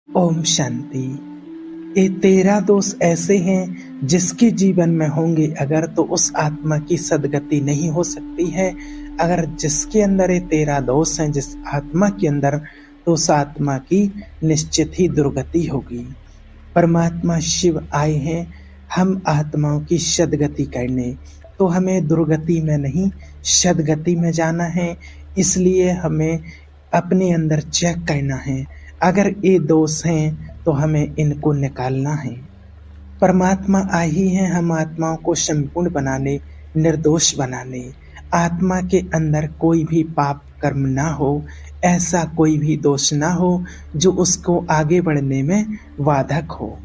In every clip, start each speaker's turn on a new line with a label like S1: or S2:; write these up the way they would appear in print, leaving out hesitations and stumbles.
S1: ओम शांति। ये 13 दोष ऐसे हैं जिसके जीवन में होंगे अगर तो उस आत्मा की सदगति नहीं हो सकती है। अगर जिसके अंदर ये 13 दोष हैं जिस आत्मा के अंदर, तो उस आत्मा की निश्चित ही दुर्गति होगी। परमात्मा शिव आए हैं हम आत्माओं की सदगति करने, तो हमें दुर्गति में नहीं सदगति में जाना है। इसलिए हमें अपने अंदर चेक करना है। अगर ये दोष हैं तो हमें इनको निकालना है। परमात्मा आए ही हैं हम आत्माओं को संपूर्ण बनाने, निर्दोष बनाने। आत्मा के अंदर कोई भी पाप कर्म ना हो, ऐसा कोई भी दोष ना हो जो उसको आगे बढ़ने में बाधक हो।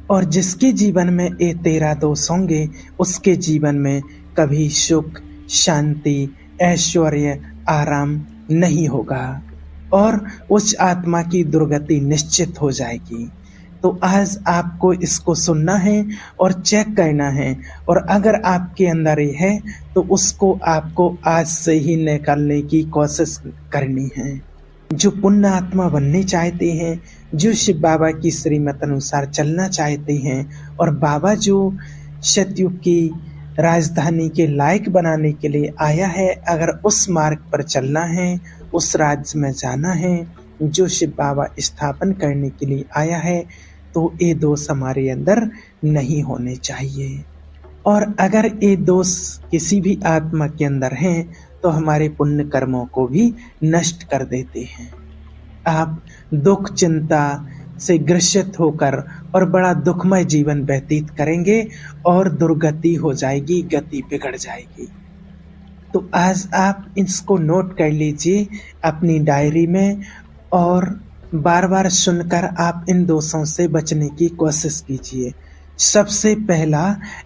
S1: और जिसके जीवन में ये 13 दोष होंगे उसके जीवन में कभी सुख, शांति, ऐश्वर्य, आराम नहीं होगा और उस आत्मा की दुर्गति निश्चित हो जाएगी। तो आज आपको इसको सुनना है और चेक करना है, और अगर आपके अंदर ये है तो उसको आपको आज से ही निकालने की कोशिश करनी है। जो पुण्य आत्मा बनने चाहते हैं, जो शिव बाबा की श्रीमत अनुसार चलना चाहते हैं, और बाबा जो सतयुग की राजधानी के लायक बनाने के लिए आया है, अगर उस मार्ग पर चलना है, उस राज्य में जाना है जो शिव बाबा स्थापन करने के लिए आया है, तो ये दोष हमारे अंदर नहीं होने चाहिए। और अगर ये दोष किसी भी आत्मा के अंदर हैं तो हमारे पुण्य कर्मों को भी नष्ट कर देते हैं। आप दुख चिंता से ग्रसित होकर और बड़ा दुखमय जीवन व्यतीत करेंगे और दुर्गति हो जाएगी, गति बिगड़ जाएगी। तो आज आप इसको नोट कर लीजिए अपनी डायरी में, और बार बार सुनकर आप इन दोषों से बचने की कोशिश कीजिए। सबसे पहला,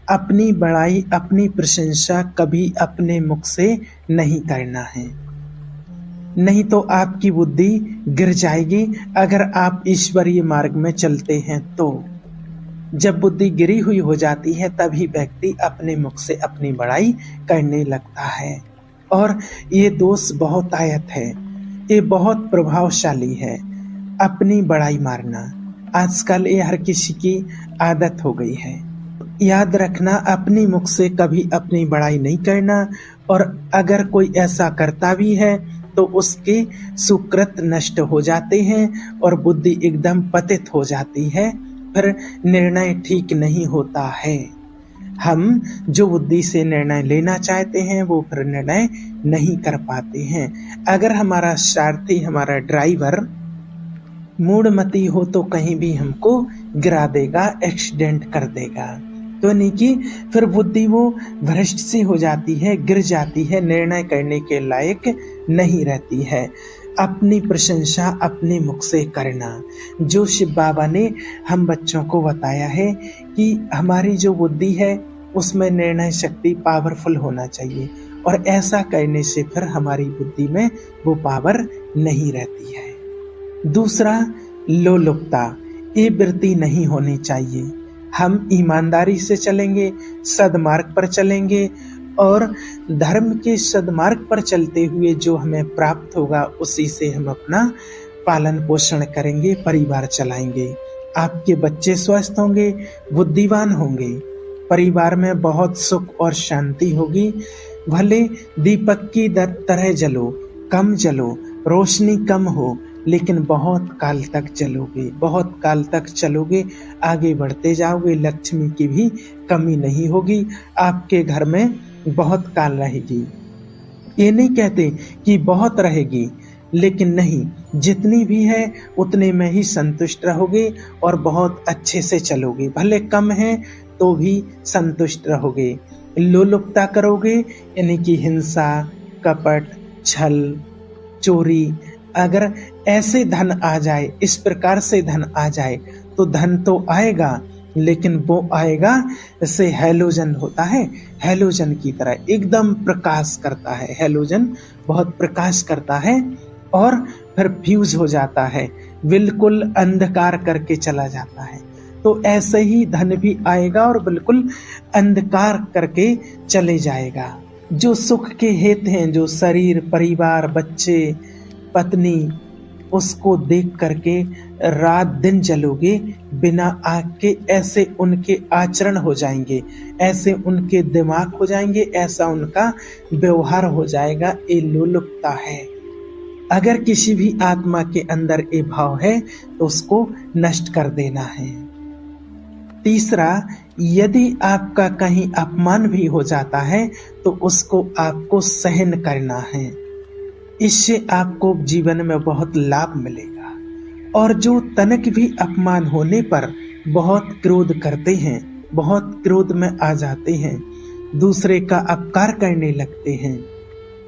S1: अपनी बड़ाई, अपनी प्रशंसा कभी अपने मुख से नहीं करना है, नहीं तो आपकी बुद्धि गिर जाएगी। अगर आप ईश्वरीय मार्ग में चलते हैं तो जब बुद्धि गिरी हुई हो जाती है तभी व्यक्ति अपने मुख से अपनी बड़ाई करने लगता है, और ये दोष बहुत आयत है, ये बहुत प्रभावशाली है। अपनी बड़ाई मारना आजकल ये हर किसी की आदत हो गई है। याद रखना, अपनी मुख से कभी अपनी बड़ाई नहीं करना, और अगर कोई ऐसा करता भी है तो उसके सुकृत नष्ट हो जाते हैं और बुद्धि एकदम पतित हो जाती है, फिर निर्णय ठीक नहीं होता है। हम जो बुद्धि से निर्णय लेना चाहते हैं वो फिर निर्णय नहीं कर पाते हैं। अगर हमारा सारथी, हमारा ड्राइवर मूढ़मती हो तो कहीं भी हमको गिरा देगा, एक्सीडेंट कर देगा। तो नहीं कि फिर बुद्धि वो भ्रष्ट सी हो जाती है, गिर जाती है, निर्णय करने के लायक नहीं रहती है। अपनी प्रशंसा अपने मुख से करना, जो शिव बाबा ने हम बच्चों को बताया है कि हमारी जो बुद्धि है उसमें निर्णय शक्ति पावरफुल होना चाहिए, और ऐसा करने से फिर हमारी बुद्धि में वो पावर नहीं रहती है। दूसरा, लोलुपता, ये वृत्ति नहीं होनी चाहिए। हम ईमानदारी से चलेंगे, सदमार्ग पर चलेंगे, और धर्म के सदमार्ग पर चलते हुए जो हमें प्राप्त होगा उसी से हम अपना पालन पोषण करेंगे, परिवार चलाएंगे। आपके बच्चे स्वस्थ होंगे, बुद्धिमान होंगे, परिवार में बहुत सुख और शांति होगी। भले दीपक की तरह जलो, कम जलो, रोशनी कम हो, लेकिन बहुत काल तक चलोगे, बहुत काल तक चलोगे, आगे बढ़ते जाओगे, लक्ष्मी की भी कमी नहीं होगी, आपके घर में बहुत काल रहेगी। ये नहीं कहते कि बहुत रहेगी, लेकिन नहीं, जितनी भी है उतने में ही संतुष्ट रहोगे और बहुत अच्छे से चलोगे। भले कम है तो भी संतुष्ट रहोगे। लोलुपता करोगे यानी कि हिंसा, कपट, छल, चोरी, अगर ऐसे धन आ जाए, इस प्रकार से धन आ जाए तो धन तो आएगा, लेकिन वो आएगा जैसे हैलोजन होता है, हैलोजन की तरह एकदम प्रकाश करता है। हैलोजन बहुत प्रकाश करता है और फिर फ्यूज हो जाता है, बिल्कुल अंधकार करके चला जाता है। तो ऐसे ही धन भी आएगा और बिल्कुल अंधकार करके चले जाएगा। जो सुख के हित हैं, जो शरीर, परिवार, बच्चे, पत्नी, उसको देख करके रात दिन जलोगे बिना आग के, ऐसे उनके आचरण हो जाएंगे, ऐसे उनके दिमाग हो जाएंगे, ऐसा उनका व्यवहार हो जाएगा। ये लोलुपता है। अगर किसी भी आत्मा के अंदर ये भाव है तो उसको नष्ट कर देना है। तीसरा, यदि आपका कहीं अपमान भी हो जाता है तो उसको आपको सहन करना है। इससे आपको जीवन में बहुत लाभ मिलेगा। और जो तनक भी अपमान होने पर बहुत क्रोध करते हैं, बहुत क्रोध में आ जाते हैं, दूसरे का अपकार करने लगते हैं,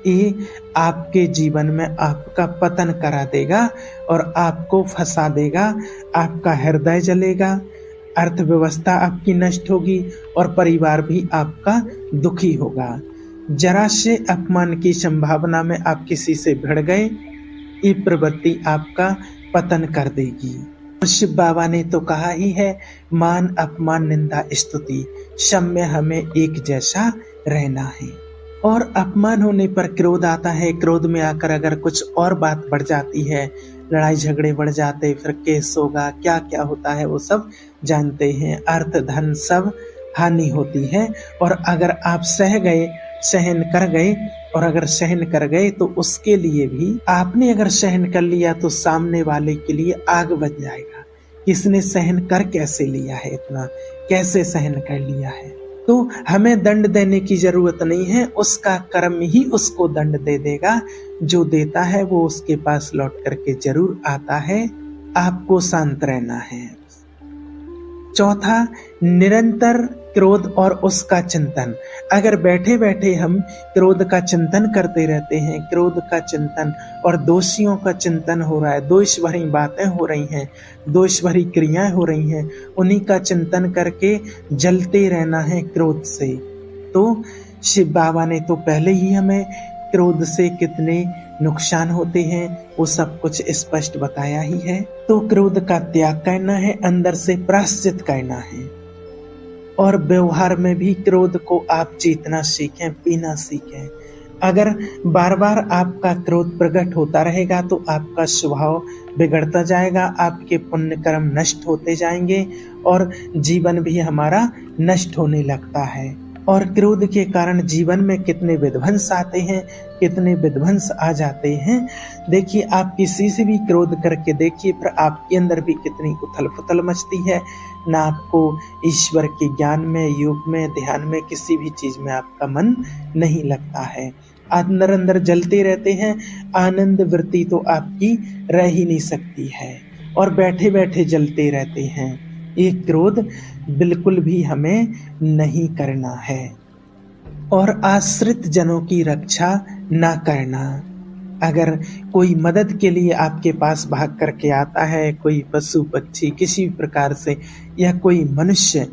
S1: ये आपके जीवन में आपका पतन करा देगा और आपको फंसा देगा। आपका हृदय जलेगा, अर्थव्यवस्था आपकी नष्ट होगी और परिवार भी आपका दुखी होगा। जरा से अपमान की संभावना में आप किसी से भिड़ गए, ये प्रवृत्ति आपका पतन कर देगी। शिव बाबा ने तो कहा ही है, मान अपमान निंदा स्तुति सब में हमें एक जैसा रहना है। और अपमान होने पर क्रोध आता है। क्रोध में आकर अगर कुछ और बात बढ़ जाती है, लड़ाई झगड़े बढ़ जाते, फिर केस होगा, क्या क्या होता है वो सब जानते हैं। अर्थ धन सब हानि होती है। और अगर आप सहन कर गए और अगर सहन कर गए तो उसके लिए भी, आपने अगर सहन कर लिया तो सामने वाले के लिए आग बच जाएगा। किसने सहन कर कैसे लिया है, इतना कैसे सहन कर लिया है। तो हमें दंड देने की जरूरत नहीं है, उसका कर्म ही उसको दंड दे देगा। जो देता है वो उसके पास लौट करके जरूर आता है। आपको शांत रहना है। चौथा, निरंतर क्रोध और उसका चिंतन। अगर बैठे बैठे हम क्रोध का चिंतन करते रहते हैं, क्रोध का चिंतन और दोषियों का चिंतन हो रहा है, दोष भरी बातें हो रही हैं, दोष भरी क्रियाएं हो रही हैं, उन्हीं का चिंतन करके जलते रहना है क्रोध से। तो शिव बाबा ने तो पहले ही हमें क्रोध से कितने नुकसान होते हैं वो सब कुछ स्पष्ट बताया ही है। तो क्रोध का त्याग करना है, अंदर से प्रायश्चित करना है। और व्यवहार में भी क्रोध को आप जीतना सीखें, पीना सीखें। अगर बार बार आपका क्रोध प्रकट होता रहेगा तो आपका स्वभाव बिगड़ता जाएगा, आपके पुण्य कर्म नष्ट होते जाएंगे और जीवन भी हमारा नष्ट होने लगता है। और क्रोध के कारण जीवन में कितने विध्वंस आते हैं, कितने विध्वंस आ जाते हैं। देखिए, आप किसी से भी क्रोध करके देखिए, पर आपके अंदर भी कितनी उथल पुथल मचती है। ना आपको ईश्वर के ज्ञान में, योग में, ध्यान में, किसी भी चीज में आपका मन नहीं लगता है। अंदर अंदर जलते रहते हैं, आनंद वृत्ति तो आपकी रह ही नहीं सकती है और बैठे बैठे जलते रहते हैं। ये क्रोध बिल्कुल भी हमें नहीं करना है। और आश्रित जनों की रक्षा ना करना। अगर कोई मदद के लिए आपके पास भाग करके आता है, कोई पशु पक्षी किसी भी प्रकार से, या कोई मनुष्य,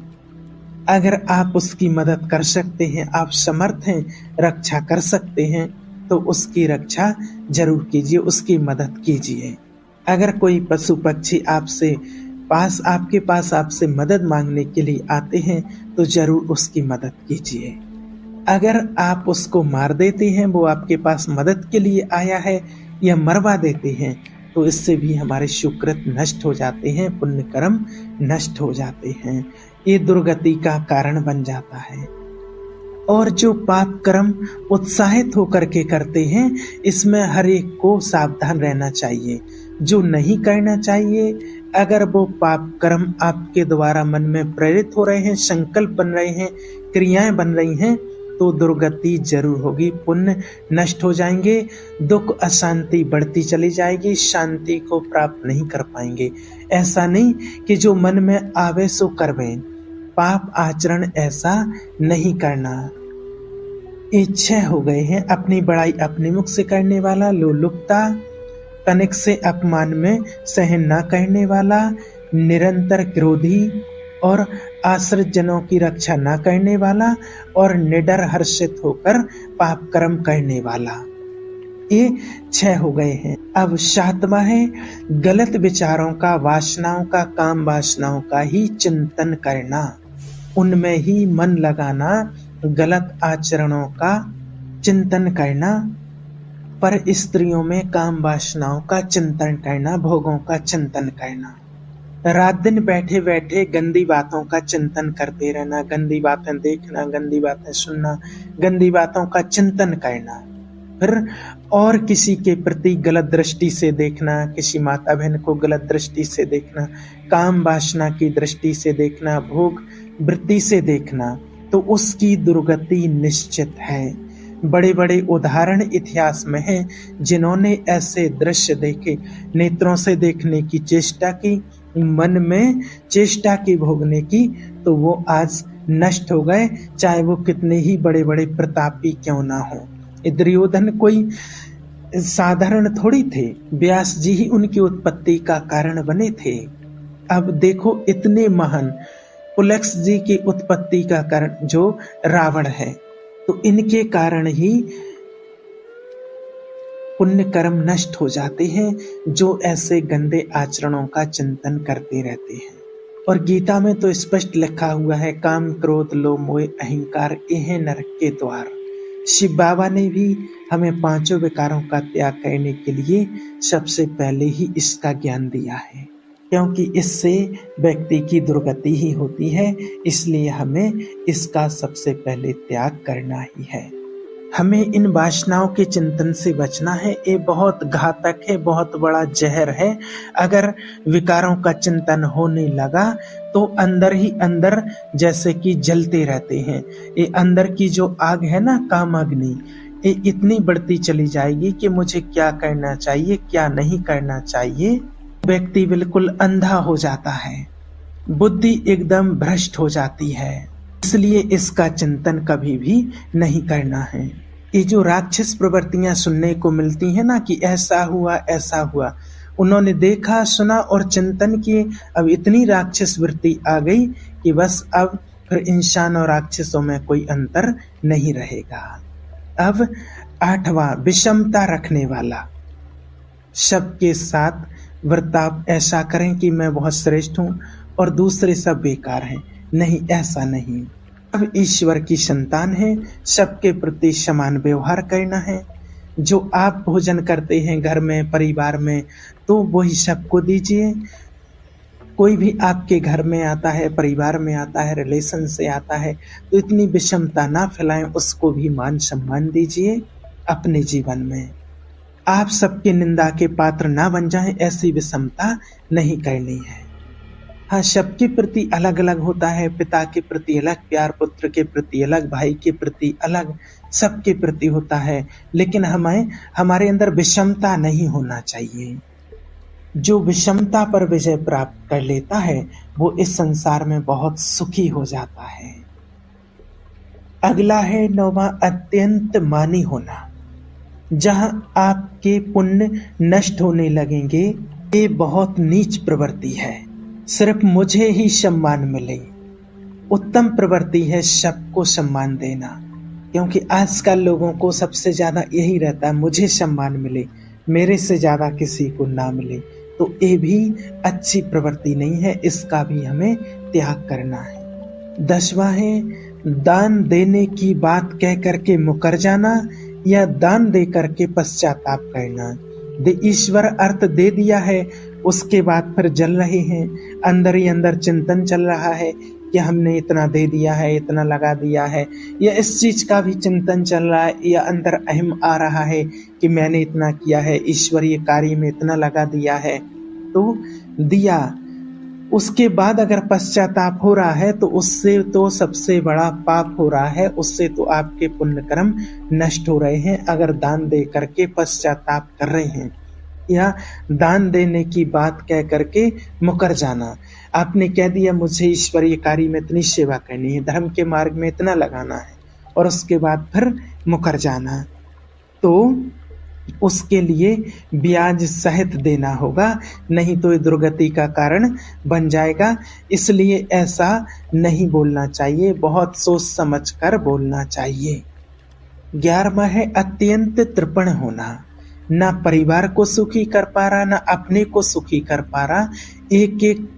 S1: अगर आप उसकी मदद कर सकते हैं, आप समर्थ हैं, रक्षा कर सकते हैं, तो उसकी रक्षा जरूर कीजिए, उसकी मदद कीजिए। अगर कोई पशु पक्षी आपके पास आपसे मदद मांगने के लिए आते हैं तो जरूर उसकी मदद कीजिए। अगर आप उसको मार देते हैं, वो आपके पास मदद के लिए आया है, या मरवा देते हैं, तो इससे भी हमारे सुकृत नष्ट हो जाते हैं, पुण्य कर्म नष्ट हो जाते हैं। ये दुर्गति का कारण बन जाता है। और जो पाप कर्म उत्साहित होकर के करते हैं, इसमें हर एक को सावधान रहना चाहिए। जो नहीं करना चाहिए, अगर वो पाप कर्म आपके द्वारा मन में प्रेरित हो रहे हैं, संकल्प बन रहे हैं, क्रियाएं बन रही हैं, तो दुर्गति जरूर होगी, पुण्य नष्ट हो जाएंगे, दुख अशांति बढ़ती चली जाएगी, शांति को प्राप्त नहीं कर पाएंगे। ऐसा नहीं कि जो मन में आवे सो करवें, पाप आचरण ऐसा नहीं करना। ये 6 हो गए हैं। अपनी बड़ाई अपने मुख से करने वाला, लोलुपता, तनिक से अपमान में सहन न करने वाला, निरंतर क्रोधी और आश्रित जनों की रक्षा न करने वाला, और निडर हर्षित होकर पाप कर्म करने वाला। ये 6 हो गए हैं। अब 7वां है गलत विचारों का, वासनाओं का, काम वासनाओं का ही चिंतन करना, उनमें ही मन लगाना, गलत आचरणों का चिंतन करना। पर स्त्रियों में काम वासनाओं का चिंतन करना, भोगों का चिंतन करना, रात दिन बैठे बैठे गंदी बातों का चिंतन करते रहना, गंदी बातें देखना, गंदी बातें सुनना, गंदी बातों का चिंतन करना, फिर और किसी के प्रति गलत दृष्टि से देखना, किसी माता बहन को गलत दृष्टि से देखना, काम वासना की दृष्टि से देखना, भोग वृत्ति से देखना, तो उसकी दुर्गति निश्चित है। बड़े बड़े उदाहरण इतिहास में हैं जिन्होंने ऐसे दृश्य देखे, नेत्रों से देखने की चेष्टा की, मन में चेष्टा की भोगने की, तो वो आज नष्ट हो गए, चाहे वो कितने ही बड़े बड़े प्रतापी क्यों ना हो। दुर्योधन कोई साधारण थोड़ी थे, व्यास जी ही उनकी उत्पत्ति का कारण बने थे। अब देखो इतने महान पुलक्ष जी की उत्पत्ति का कारण जो रावण है, तो इनके कारण ही पुण्य कर्म नष्ट हो जाते हैं, जो ऐसे गंदे आचरणों का चिंतन करते रहते हैं। और गीता में तो स्पष्ट लिखा हुआ है, काम क्रोध लोभ मोह अहंकार यह नरक के द्वार। शिव बाबा ने भी हमें पांचों विकारों का त्याग करने के लिए सबसे पहले ही इसका ज्ञान दिया है, क्योंकि इससे व्यक्ति की दुर्गति ही होती है। इसलिए हमें इसका सबसे पहले त्याग करना ही है। हमें इन वासनाओं के चिंतन से बचना है। ये बहुत घातक है, बहुत बड़ा जहर है। अगर विकारों का चिंतन होने लगा तो अंदर ही अंदर जैसे कि जलते रहते हैं। ये अंदर की जो आग है ना, काम अग्नि, ये इतनी बढ़ती चली जाएगी कि मुझे क्या करना चाहिए, क्या नहीं करना चाहिए, व्यक्ति बिल्कुल अंधा हो जाता है, बुद्धि एकदम भ्रष्ट हो जाती है। इसलिए इसका चिंतन कभी भी नहीं करना है। ये जो राक्षस प्रवृत्तियां सुनने को मिलती है ना, कि ऐसा हुआ ऐसा हुआ, उन्होंने देखा सुना और चिंतन किए, अब इतनी राक्षस वृत्ति आ गई कि बस अब फिर इंसान और राक्षसों में कोई अंतर नहीं रहेगा। अब 8वां, विषमता रखने वाला। सबके साथ वर्ताव ऐसा करें कि मैं बहुत श्रेष्ठ हूं और दूसरे सब बेकार हैं। नहीं, ऐसा नहीं। अब ईश्वर की संतान है, सबके प्रति समान व्यवहार करना है। जो आप भोजन करते हैं घर में, परिवार में, तो वही सबको दीजिए। कोई भी आपके घर में आता है, परिवार में आता है, रिलेशन से आता है, तो इतनी विषमता ना फैलाएं, उसको भी मान सम्मान दीजिए अपने जीवन में। आप सबके निंदा के पात्र ना बन जाएं, ऐसी विषमता नहीं करनी है। हाँ, सबके प्रति अलग अलग होता है, पिता के प्रति अलग प्यार, पुत्र के प्रति अलग, भाई के प्रति अलग, सबके प्रति होता है, लेकिन हमारे अंदर विषमता नहीं होना चाहिए। जो विषमता पर विजय प्राप्त कर लेता है वो इस संसार में बहुत सुखी हो जाता है। अगला है 9वां, अत्यंत मानी होना। जहां आपके पुण्य नष्ट होने लगेंगे, ये बहुत नीच प्रवृत्ति है। सिर्फ मुझे ही सम्मान मिले, उत्तम प्रवृत्ति है सबको सम्मान देना, क्योंकि आजकल लोगों को सबसे ज्यादा यही रहता है, मुझे सम्मान मिले, मेरे से ज्यादा किसी को ना मिले। तो ये भी अच्छी प्रवृत्ति नहीं है, इसका भी हमें त्याग करना है। 10वां है, दान देने की बात कह करके मुकर जाना या दान दे करके पश्चाताप करना। ईश्वर अर्थ दे दिया है, उसके बाद फिर जल रहे हैं, अंदर ही अंदर चिंतन चल रहा है कि हमने इतना दे दिया है, इतना लगा दिया है, या इस चीज का भी चिंतन चल रहा है, या अंदर अहम आ रहा है कि मैंने इतना किया है, ईश्वरीय कार्य में इतना लगा दिया है, तो दिया। उसके बाद अगर पश्चाताप हो रहा है तो उससे तो सबसे बड़ा पाप हो रहा है, उससे तो आपके पुण्य कर्म नष्ट हो रहे हैं। अगर दान दे करके पश्चाताप कर रहे हैं या दान देने की बात कह करके मुकर जाना, आपने कह दिया मुझे ईश्वरीय कार्य में इतनी सेवा करनी है, धर्म के मार्ग में इतना लगाना है, और उसके बाद फिर मुकर जाना, तो उसके लिए ब्याज सहित देना होगा, नहीं तो ये दुर्गति का कारण बन जाएगा। इसलिए ऐसा नहीं बोलना चाहिए, बहुत सोच समझ कर बोलना चाहिए। 11वां है, अत्यंत तृपण होना। ना परिवार को सुखी कर पा रहा, ना अपने को सुखी कर पा रहा, एक एक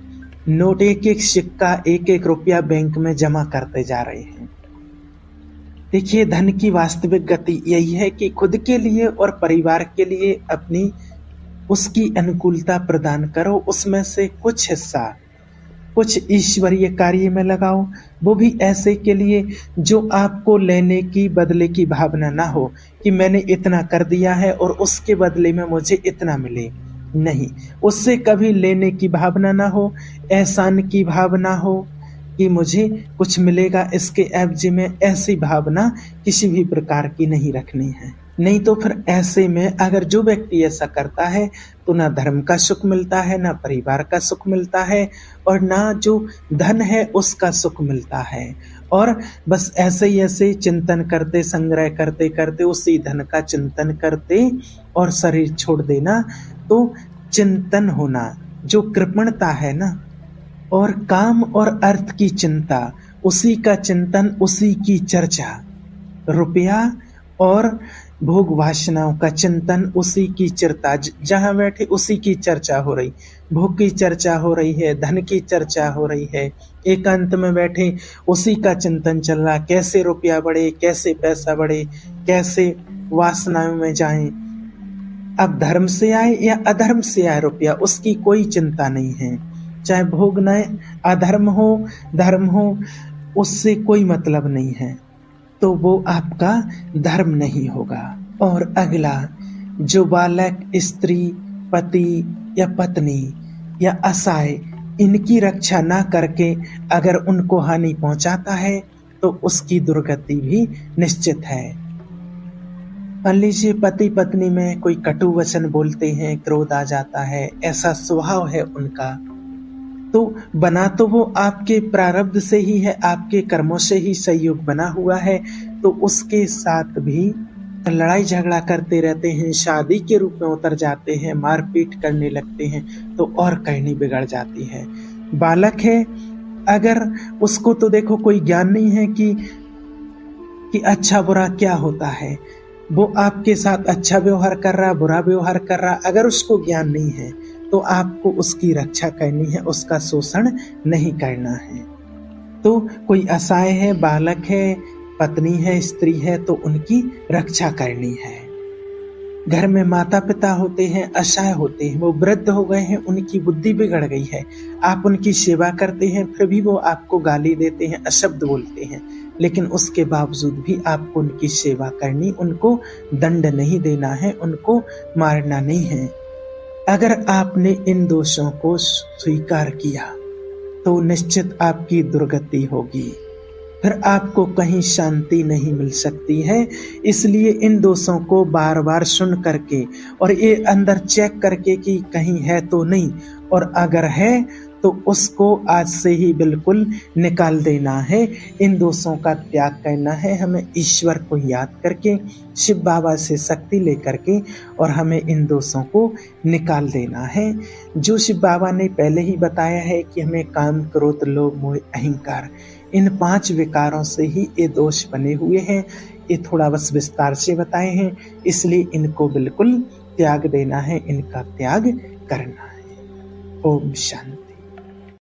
S1: नोट, एक एक सिक्का, एक एक रुपया बैंक में जमा करते जा रहे हैं। देखिए, धन की वास्तविक गति यही है कि खुद के लिए और परिवार के लिए अपनी उसकी अनुकूलता प्रदान करो, उसमें से कुछ हिस्सा कुछ ईश्वरीय कार्य में लगाओ, वो भी ऐसे के लिए जो आपको लेने की बदले की भावना ना हो कि मैंने इतना कर दिया है और उसके बदले में मुझे इतना मिले। नहीं, उससे कभी लेने की भावना ना हो, एहसान की भावना हो कि मुझे कुछ मिलेगा इसके एवज में, ऐसी भावना किसी भी प्रकार की नहीं रखनी है। नहीं तो फिर ऐसे में अगर जो व्यक्ति ऐसा करता है तो ना धर्म का सुख मिलता है, ना परिवार का सुख मिलता है और ना जो धन है उसका सुख मिलता है। और बस ऐसे ही ऐसे चिंतन करते, संग्रह करते करते, उसी धन का चिंतन करते और शरीर छोड़ देना, तो चिंतन होना जो कृपणता है ना, और काम और अर्थ की चिंता, उसी का चिंतन, उसी की चर्चा, रुपया और भोग वासनाओं का चिंतन, उसी की चर्चा, जहां बैठे उसी की चर्चा हो रही, भोग की चर्चा हो रही है, धन की चर्चा हो रही है, एकांत में बैठे उसी का चिंतन चल रहा, कैसे रुपया बढ़े, कैसे पैसा बढ़े, कैसे वासनाओं में जाएं। अब धर्म से आए या अधर्म से आए रुपया, उसकी कोई चिंता नहीं है। चाहे भोग न अधर्म हो, धर्म हो, उससे कोई मतलब नहीं है, तो वो आपका धर्म नहीं होगा। और अगला, जो बालक, स्त्री, पति या पत्नी या असहाय, इनकी रक्षा ना करके अगर उनको हानि पहुंचाता है तो उसकी दुर्गति भी निश्चित है। मान लीजिए पति पत्नी में कोई कटु वचन बोलते हैं, क्रोध आ जाता है, ऐसा स्वभाव है उनका, तो बना तो वो आपके प्रारब्ध से ही है, आपके कर्मों से ही संयोग बना हुआ है, तो उसके साथ भी लड़ाई झगड़ा करते रहते हैं, शादी के रूप में उतर जाते हैं, मारपीट करने लगते हैं, तो और कहनी बिगड़ जाती है। बालक है, अगर उसको तो देखो कोई ज्ञान नहीं है कि अच्छा बुरा क्या होता है, वो आपके साथ अच्छा व्यवहार कर रहा, बुरा व्यवहार कर रहा, अगर उसको ज्ञान नहीं है तो आपको उसकी रक्षा करनी है, उसका शोषण नहीं करना है। तो कोई असहाय है, बालक है, पत्नी है, स्त्री है, तो उनकी रक्षा करनी है। घर में माता पिता होते हैं, असहाय होते हैं, वो वृद्ध हो गए हैं, उनकी बुद्धि बिगड़ गई है, आप उनकी सेवा करते हैं फिर भी वो आपको गाली देते हैं, अशब्द बोलते हैं, लेकिन उसके बावजूद भी आपको उनकी सेवा करनी, उनको दंड नहीं देना है, उनको मारना नहीं है। अगर आपने इन दोषों को स्वीकार किया तो निश्चित आपकी दुर्गति होगी, फिर आपको कहीं शांति नहीं मिल सकती है। इसलिए इन दोषों को बार बार सुन करके और ये अंदर चेक करके कि कहीं है तो नहीं, और अगर है तो उसको आज से ही बिल्कुल निकाल देना है, इन दोषों का त्याग करना है। हमें ईश्वर को याद करके, शिव बाबा से शक्ति लेकर के, और हमें इन दोषों को निकाल देना है, जो शिव बाबा ने पहले ही बताया है कि हमें काम, क्रोध, लोभ, मोह, अहंकार, इन 5 विकारों से ही ये दोष बने हुए हैं। ये थोड़ा बस विस्तार से बताए हैं, इसलिए इनको बिल्कुल त्याग देना है, इनका त्याग करना है। ओम शांति।